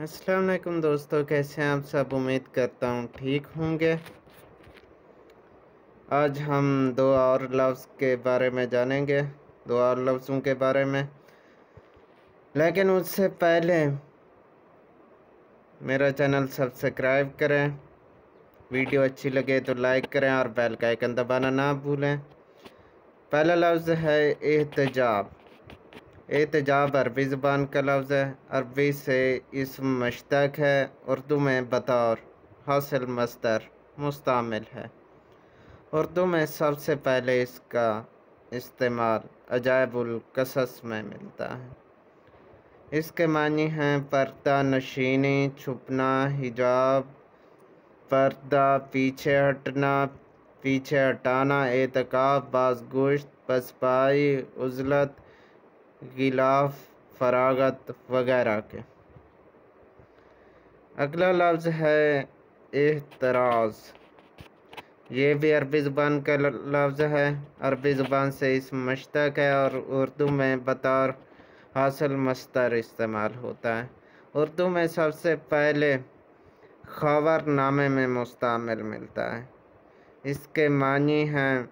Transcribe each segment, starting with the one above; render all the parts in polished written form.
السلام علیکم دوستو، کیسے ہیں آپ سب؟ امید کرتا ہوں ٹھیک ہوں گے۔ آج ہم دو اور لفظ کے بارے میں جانیں گے، دو اور لفظوں کے بارے میں، لیکن اس سے پہلے میرا چینل سبسکرائب کریں، ویڈیو اچھی لگے تو لائک کریں اور بیل کا آئیکن دبانا نہ بھولیں۔ پہلا لفظ ہے احتجاب۔ احتجاب عربی زبان کا لفظ ہے، عربی سے اسم مشتق ہے، اردو میں بطور حاصل مصدر مستعمل ہے۔ اردو میں سب سے پہلے اس کا استعمال عجائب القصص میں ملتا ہے۔ اس کے معنی ہیں پردہ نشینی، چھپنا، حجاب، پردہ، پیچھے ہٹنا، پیچھے ہٹانا، اعتکاف، بازگشت، پسپائی، عزلت، غلاف، فراغت وغیرہ کے۔ اگلا لفظ ہے احتراز۔ یہ بھی عربی زبان کا لفظ ہے، عربی زبان سے اسم مشتق ہے اور اردو میں بطور حاصل مصدر استعمال ہوتا ہے۔ اردو میں سب سے پہلے خاور نامے میں مستعمل ملتا ہے۔ اس کے معنی ہیں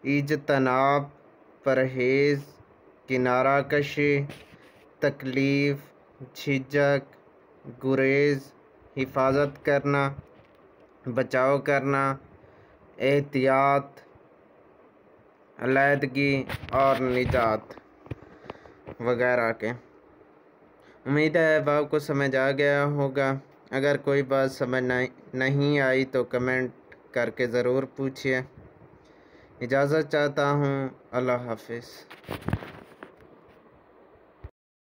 اجتناب، پرہیز، کنارہ کشی، تکلیف، جھجک، گریز، حفاظت کرنا، بچاؤ کرنا، احتیاط، علیحدگی اور نجات وغیرہ کے۔ امید ہے اب آپ کو سمجھ آ گیا ہوگا۔ اگر کوئی بات سمجھ نہیں آئی تو کمنٹ کر کے ضرور پوچھیے۔ اجازت چاہتا ہوں، اللہ حافظ۔